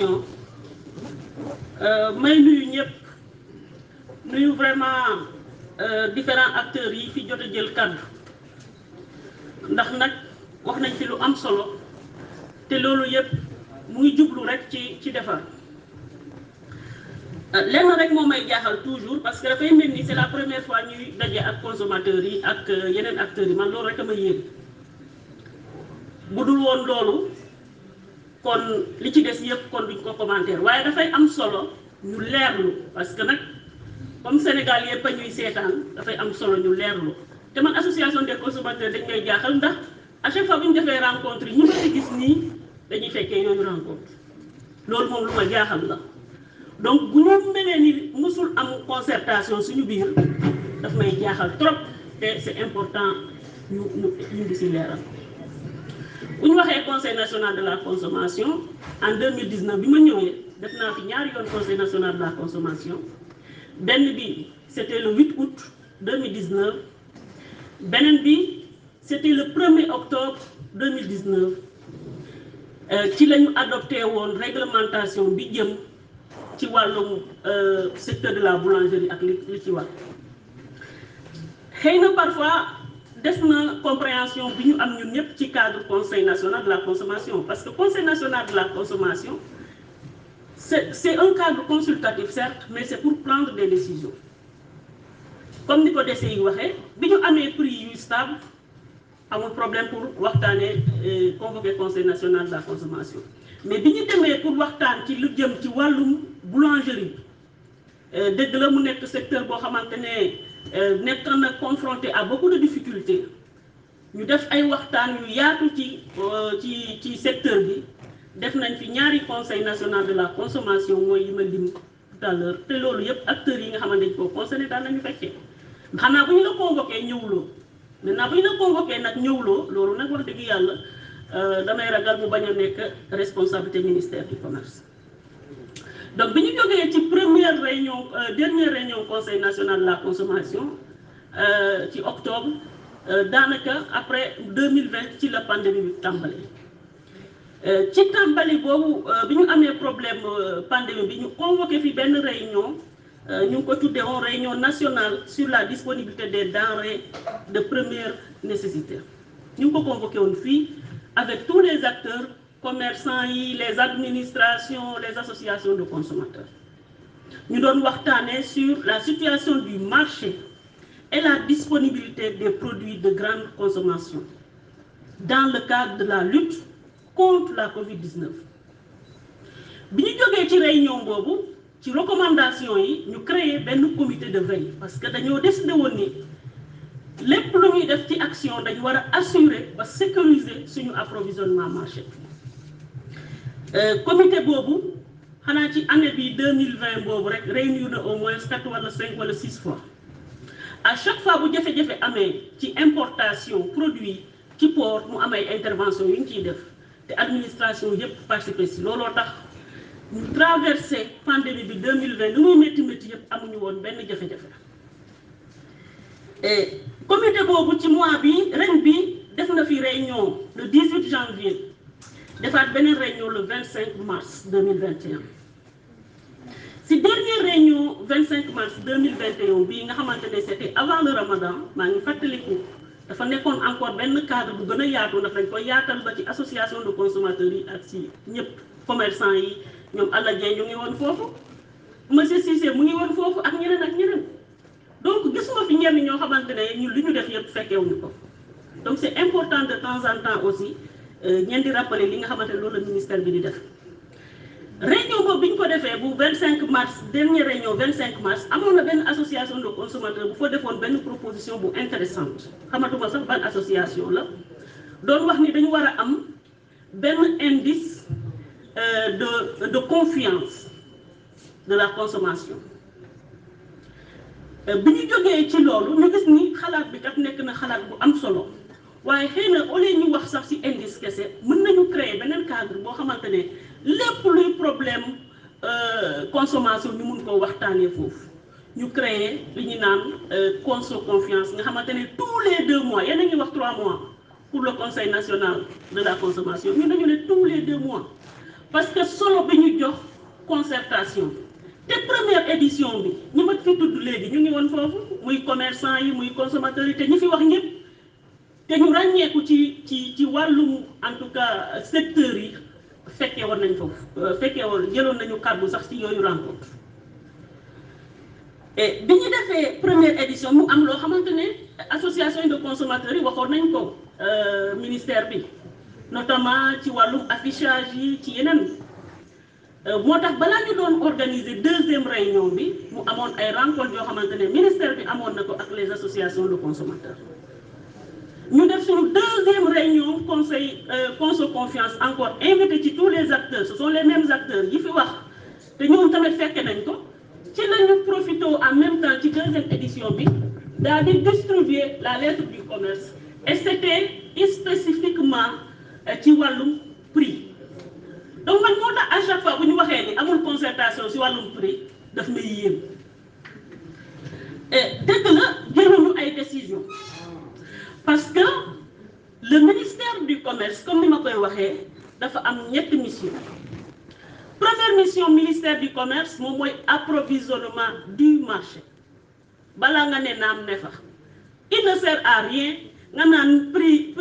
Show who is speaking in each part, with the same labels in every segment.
Speaker 1: consommation may nuyu ñëpp nuyu vraiment différents acteurs yi fi jot a jël kàddu ndax nag wax nañ fi lu am solo te loolu yëpp mu ngi jublu rek ci defar lenn rek moo may jaaxal toujours parce que dafay mel ni c'est la première fois ñuy daje ak consommateurs yi ak yeneen acteurs yi man loolu rek a ma yéeg bu dul woon loolu kon li ci des yëpp kon duñ ko commentaire waaye dafay am solo ñu leerlu parce que nag comme Sénégal yëpp a ñuy seetaan dafay am solo ñu leerlu te man association des consommateurs dañ may jaaxal ndax à chaque fois bu ñu defee rencontre yi ñu ma ci gis nii dañuy fekkee yooyu rencontre loolu moom lu ma jaaxal la donc bu ñu melee ni musul am concertation suñu biir daf may jaaxal trop te c'est important ñu di si leeral bu ñu waxee conseil national de la consommation en 2019 bi ma ñëwee def naa fi ñaari yoon conseil national de la consommation benn bi c'était le 8 août 2019 beneen bi c'était le 1er octobre 2019 ci la ñu adopté woon réglementation bi jëm ci wàllum secteur de la boulangerie ak li ci wax xëy na parfois des na compréhension bi ñu am ñun ñëpp ci cadre conseil national de la consommation parce que conseil national de la consommation c'est un cadre consultatif certes mais c'est pour prendre des décisions comme ni ko dese yi waxee bi ñu amee prix yu stable amul problème pour waxtaanee convoquer conseil national de la consommation mais bi ñu demee pour waxtaan ci lu jëm ci wàllum boulangerie dëgg la mu nekk secteur boo xamante ne nekk na confronté à beaucoup de difficultés ñu def ay waxtaan yu yaatu ci secteur bi def nañ fi ñaari conseil national de la consommation mooy yi ma lim tout à l'heure te loolu yëpp acteurs yi nga xamante dañ ko concerné daan nañu fekkee xanaa bu ñu la convoqué ñëwuloo maintenant bu ñu la convoqué nag ñëwuloo loolu nag wax dëgg yàlla damay ragal mu bañ a nekk responsabilité ministère du commerce donc bi ñu jógee ci dernière réunion conseil national de la consommation ci octobre daanaka après 2020 ci la pandémie bi tàmbali ci tàmbali boobu bi ñu amee problème pandémie bi ñu convoqué fi benn réunion ñu ngi ko tuddee woon réunion nationale sur la disponibilité des denrées de première nécessité ñu ngi ko convoqué woon fii avec tous les acteurs commerçants yi les administrations les associations de consommateurs ñu doon waxtaanee sur la situation du marché et la disponibilité des produits de grande consommation dans le cadre de la lutte contre la Covid-19 bi ñu jógee ci réunion boobu ci recommandation yi ñu créer benn comité de veille parce que dañoo décidé woon ni lépp lu ñuy def ci action dañu war a assurer ba sécuriser suñu approvisionnement marché comité boobu xanaa ci année bi 2020 boobu rek réunir na au moins 4 wala 5 wala 6 fois à chaque fois bu jafe-jafe amee ci importation produit ci port mu am ay intervention yu ñu ciy def te administration yëpp participer si looloo tax ñu traversé pandémie bi 2020 lu muy métti yëpp amuñu woon benn jafe-jafe et comité boobu ci mois bi ren bi def na fi réunion le 18 janvier defaat beneen réunion le 25 mars 2021 si dernière réunion 25 mars 2021 bii nga xamante ne c'était avant le Ramadan maa ngi fàttaliku dafa nekkoon encore benn cadre bu gën a yaatu ndax dañ koy yaatal ba ci association de consommateurs yi ak si ñëpp commerçants yi ñoom Alla Dieng ñu ngi woon foofu monsieur Cissé mu ngi woon foofu ak ñeneen ak ñeneen donc gisuma fi ñenn ñoo xamante ne ñun li ñu def yëpp fekkewuñu ko donc c'est important de temps en temps aussi ñeen di rappeler li nga xamante ne loolu la ministère bi di def réunion boobu bi ñu ko defee bu 25 mars dernière réunion 25 mars amoon na benn association de consommateurs bu fa defoon benn proposition bu intéressante xamatuma sax ban association la doon wax ni dañu war a am benn indice de confiance de la consommation bi ñu jógee ci loolu ñu gis ni xalaat bi kat nekk na xalaat bu am solo waaye xëy na au lieu ñu wax sax ci indice kese mën nañu créer beneen cadre boo xamante ne lépp luy problème consommation ñu mun koo waxtaanee foofu ñu créer li ñu naan conso confiance nga xamante ne tous les 2 mois yéen a ngi wax 3 mois pour le conseil national de la consommation ñun dañu ne tous les 2 mois parce que solo bi ñu jox concertation te première édition bi ñi ma fi tudd léegi ñu ngi woon foofu muy commerçant yi muy consommateurs yi te ñi fi wax ñëpp te ñu ràññeeku ci wàllum en tout cas secteurs yi fekkee woon nañ foofu fekkee woon jëloon nañu kàddu sax ci yooyu rencontre et bi ñu defee première édition mu am loo xamante ne association de consommateurs yi waxoon nañ ko ministère bi notamment ci wàllum affichage yi ci yeneen moo tax balaa ñu doon organiser deuxième réunion bi mu amoon ay rencontre yoo xamante ne ministère bi amoon na ko ak les associations de consommateurs ñu def suñu deuxième réunion conseil conso confiance encore invité ci tous les acteurs ce sont les mêmes acteurs yi fi wax te ñoom tamit fekke nañ ko ci la ñu profité en même temps ci deuxième édition bi daal di distribuer la lettre du commerce et c'était spécifiquement ci wàllum prix donc man moo tax à chaque fois bu ñu waxee ni amul concertation ci wàllum prix daf may yéem dëgg la jëluñu ay décisions parce que le ministère du commerce comme ni ma koy waxee dafa am ñetti mission première mission ministère du commerce moom mooy approvisionnement du marché balaa nga ne naam ne fa il ne sert à rien nga naan prix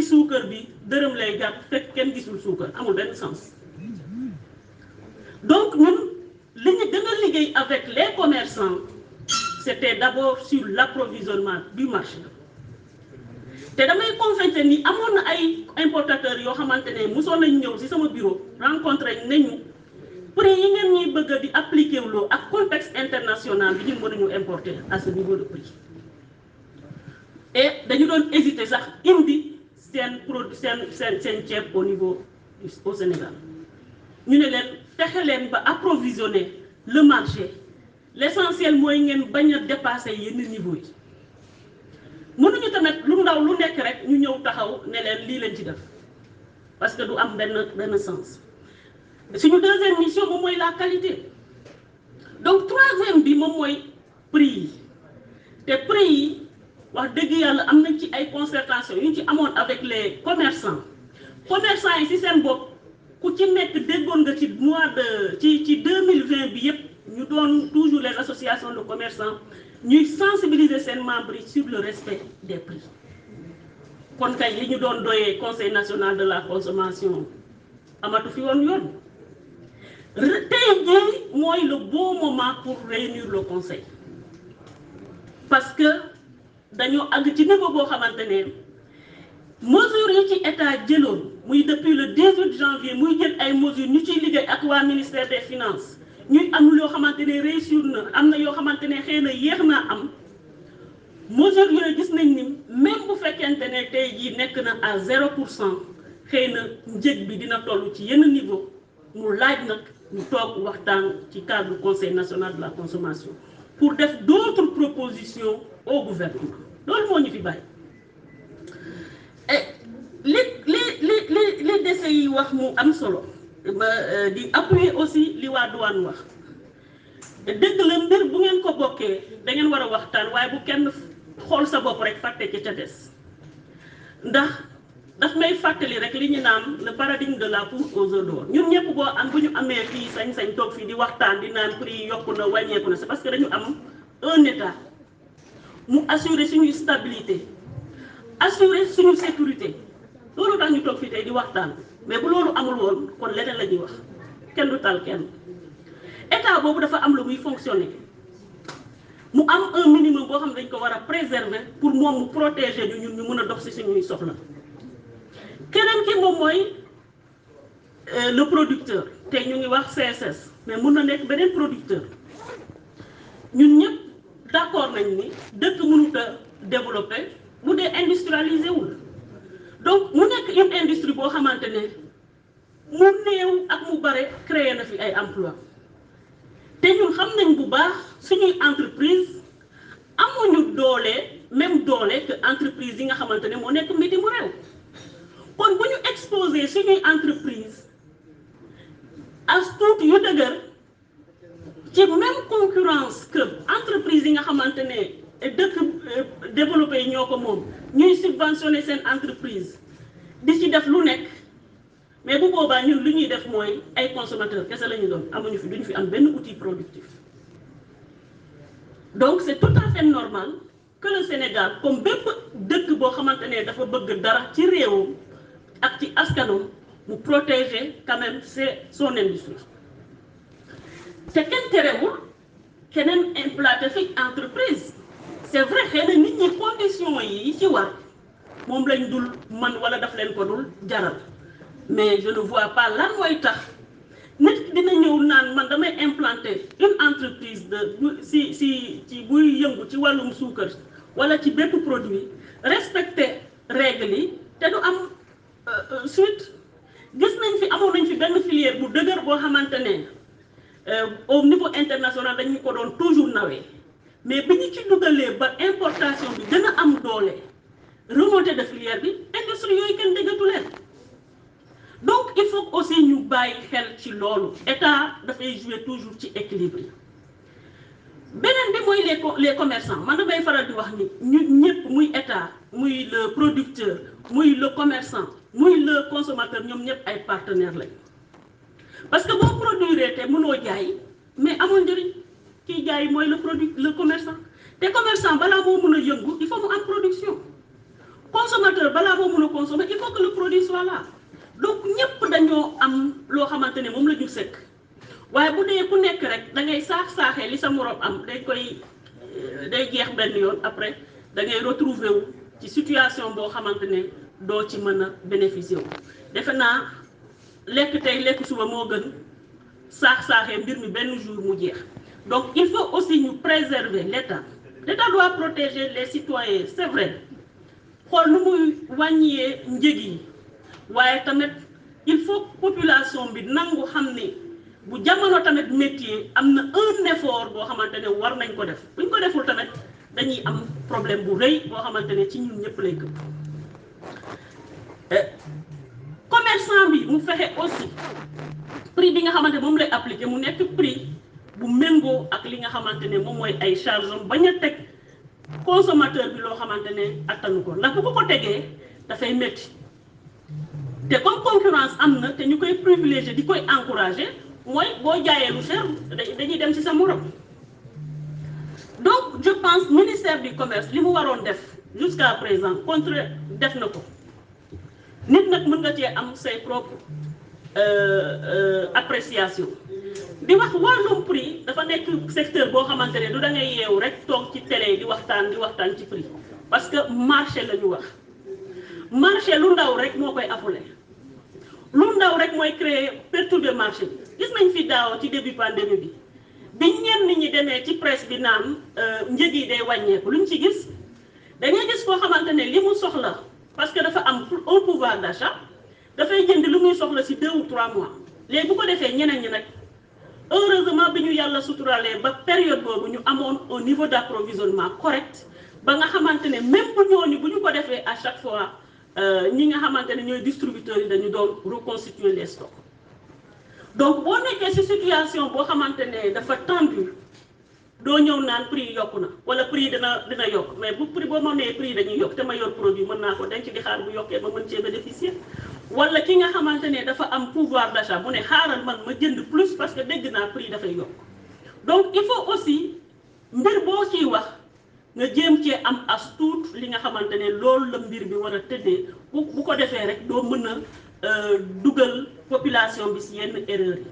Speaker 1: suukar bi dërëm lay jàpp fekk kenn gisul suukar amul benn sens donc ñun li ñu gën a liggéey avec les commerçants c'était d'abord sur l'approvisionnement du marché te damay constater ni amoon na ay importateurs yoo xamante ne mosoon nañu ñëw ci sama bureau rencontré nañu prix yi ngeen ñuy bëgg di appliquer loo ak contexte international bi ñun mënuñu importer à ce niveau de prix et dañu doon hésiter sax indi seen ceeb au niveau au Sénégal ñu ne leen fexe leen ba approvisionner le marché l'essentiel mooy ngeen bañ a dépasser yenn niveau yi mënuñu tamit lu ndaw lu nekk rek ñu ñëw taxaw ne leen lii leen ci def parce que du am benn sens suñu deuxième mission moom mooy la qualité donc troisième bi moom mooy prix yi te prix yi wax dëgg yàlla am nañ ci ay concertation yu ñu ci amoon avec les commerçants yi ci seen bopp ku ci nekk déggoon nga ci mois de ci 2020 bi yépp ñu doon toujours les associations de commerçants ñuy sensibiliser seen membres yi sur le respect des prix kon kay li ñu doon doyee conseil national de la consommation amatu fi woon yoon tey jii mooy le bon moment pour réunir le conseil parce que dañoo àgg ci niveau boo xamante ne mesures yi ci état jëloon muy depuis le 18 janvier muy jël ay mesures ñu ciy liggéey ak waa ministère des finances ñuy am yoo xamante ne réussir na am na yoo xamante ne xëy na yéex naa am mesures yooyu gis nañ ni même bu fekkente ne tey jii nekk na à 0% xëy na njëg bi dina toll ci yenn niveau mu laaj nag ñu toog waxtaan ci cadre conseil national de la consommation pour def d'autres propositions au gouvernement loolu moo ñu fi bàyyi et li dese yi wax mu am solo di appuyer aussi li waa douane wax dëgg la mbir bu ngeen ko bokkee da ngeen war a waxtaan waaye bu kenn xool sa bopp rek fàtte ci ca des ndax daf may fàttali rek li ñu naan le paradigme de la poule aux œufs d'or ñun ñëpp boo am bu ñu amee fii sañ-sañ toog fii di waxtaan di naan prix yi yokku na wàññeeku na c'est parce que dañu am un état mu assurer suñu stabilité assurer suñu sécurité loolu tax ñu toog fii tey di waxtaan mais bu loolu amul woon kon leneen la ñuy wax kenn du tal kenn état boobu dafa am lu muy fonctionner mu am un minimum boo xam ne dañ ko war a préserver pour moom mu protéger ñu ñun ñu mën a dox ci suñuy soxla keneen ki moom mooy le producteur te ñu ngi wax CSS mais mun na nekk beneen producteur ñun ñëpp d'accord nañ ni dëkk mënut a développer bu dee industrialisé wul donc mu nekk une industrie boo xamante ne mu néew ak mu bare créer na fi ay emploi te ñun xam nañ bu baax suñuy entreprise amuñu doole même doole que entreprise yi nga xamante ne moo nekk bitim réew kon bu ñu exposé suñuy entreprise as tuut yu dëgër ci même concurrence que entreprise yi nga xamante ne dëkk développé yi ñoo ko moom ñuy subventionner seen entreprise di ci def lu nekk mais bu boobaa ñun lu ñuy def mooy ay consommateurs kese la ñu doon amuñu fi duñu fi am benn outil productif. Donc c'est tout à fait normal que le Sénégal comme bépp dëkk boo xamante ne dafa bëgg dara ci réewam ak ci askanam mu protéger quand même son industrie. te kenn terewul keneen implanté fi entreprise c'est vrai xëy na nit ñi conditions yi ci war moom lañ dul man wala daf leen ko dul jaral mais je ne vois pas lan mooy tax nit dina ñëw naan man damay implanter une entreprise de ci buy yëngu ci wàllum suukar wala ci bépp produit respecter règles yi te du am suite gis nañ fi amoon nañ fi benn filière bu dëgër boo xamante ne au niveau international dañu ko doon toujours nawee mais bi ñu ci dugalee ba importation bi gën a am doole remontée de filière bi industrie yooyu kenn déggatu leen donc il faut aussi ñu bàyyi xel ci loolu état dafay jouer toujours ci équilibre yi beneen bi mooy les commerçants man damay faral di wax ni ñu ñëpp muy état muy le producteur muy le commerçant muy le consommateur ñoom ñëpp ay partenaires lañ parce que boo produire te mënoo jaay mais amul njëriñ kiy jaay mooy le commerçant te commerçant balaa moo mën a yëngu il faut mu am production consommateur balaa moo mën a consommer il faut que le produit soit là donc ñëpp dañoo am loo xamante ne moom la ñu sekk waaye bu dee ku nekk rek da ngay saaxee li sa moroom am day jeex benn yoon après da ngay retrouver wu ci situation boo xamante ne doo ci mën a bénéficier wu defe naa lekk tey lekk suba moo gën saaxee mbir mi benn jour mu jeex donc il faut aussi ñu préserver l'État doit protéger les citoyens c'est vrai xool nu muy wàññiyee njëg yi waaye tamit il faut population bi nangu xam ne bu jamono tamit métier am na un effort boo xamante ne war nañ ko def buñ ko deful tamit dañuy am problème bu rëy boo xamante ne ci ñun ñëpp lay këpp commerçant bi mu fexe aussi prix bi nga xamante moom lay appliqué mu nekk prix bu méngoo ak li nga xamante ne moom mooy ay charge am bañ a teg consommateur bi loo xamante ne attanu ko ndax bu ko tegee dafay métti te comme concurrence am na te ñu koy privilégié di koy encouragé mooy boo jaayee lu cher dañuy dem ci sa morom donc je pense ministère du commerce li mu waroon def jusqu'à présent contre def na ko nit nag mën nga cee am say propre appréciation di wax wàllum prix dafa nekk secteur boo xamante ne du da ngay yeewu rek toog ci télé di waxtaan ci prix parce que marché la ñu wax marché lu ndaw rek moo koy affolé lu ndaw rek mooy créer perturber marché bi gis nañ fi daaw ci début pandémie bi ñenn ñi demee ci presse bi naan njëg yi day wàññeeku lu ñu ci gis da ngay gis koo xamante ne li mu soxla parce que dafa am un pouvoir d'achat dafay jënd lu muy soxla ci 2 ou 3 mois léegi bu ko defee ñeneen ñi nag heureusement bi ñu yàlla suturalee ba période boobu ñu amoon un niveau d'approvisionnement correct ba nga xamante ne même bu ñooñu bu ñu ko defee à chaque fois ñi nga xamante ne ñooy distributeurs yi dañu doon reconstituer les stocks donc boo nekkee ci situation boo xamante ne dafa tendu doo ñëw naan prix yokku na wala prix dina yokk mais bu prix boo ma nee prix dañuy yokk te ma yor produit mën naa ko denc di xaar bu yokkee ma mën cee bénéficier wala ki nga xamante ne dafa am pouvoir d'achat bu ne xaaral man ma jënd plus parce que dégg naa prix dafay yokk donc il faut aussi mbir boo ciy wax nga jéem cee am as tuut li nga xamante ne loolu la mbir bi war a tëddee bu ko defee rek doo mën a dugal population bi ci yenn erreur yi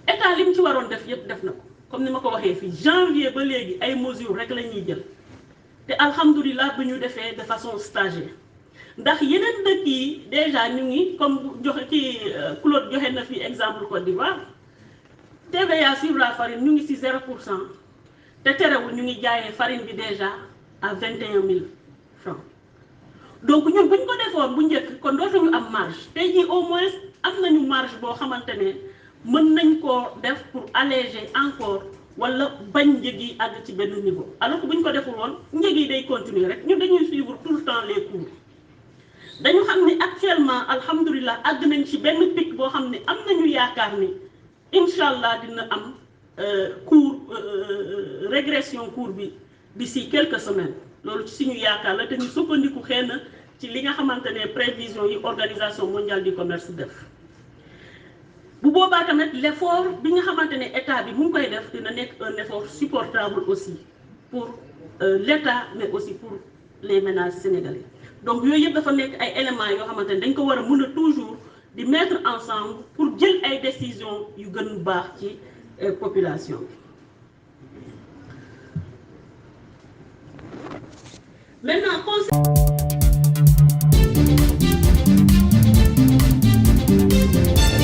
Speaker 1: état li mu ci waroon def yépp def na ko comme ni ma ko waxee fii janvier ba léegi ay mesures rek la ñuy jël te alhamdulilah bu ñu defee de façon stagiaire ndax yeneen dëkk yi déjà ñu ngi comme joxe ci Claude joxe na fi exemple Côte d'Ivoire TVA sur la farine ñu ngi ci 0% te terewul ñu ngi jaayee farine bi déjà à 21 000 francs donc ñun bu ñu ko defoon bu njëkk kon dootuñu am marge tey jii au moins am nañu marge boo xamante ne mën nañ koo def pour alléger encore wala bañ njëg yi àgg ci benn niveau alors que bu ñu ko deful woon njëg yi day continuer rek ñun dañuy suivre tout le temps les cours dañu xam ni actuellement alhamdulilah àgg nañ ci benn pic boo xam ne am nañu yaakaar ni incha allah dina am cours régression cours bi d'ici quelques semaines loolu ci suñu yaakaar la te ñu sukkandiku xëy na ci li nga xamante ne prévision yi organisation mondiale du commerce def bu boobaa tamit l'effort bi nga xamante ne état bi mu ngi koy def dina nekk un effort supportable aussi pour l'État mais aussi pour les ménages sénégalais donc yooyu yëpp dafa nekk ay éléments yoo xamante ne dañ ko war a mën a toujours di mettre ensemble pour jël ay décisions yu gën baax ci population bi maintenant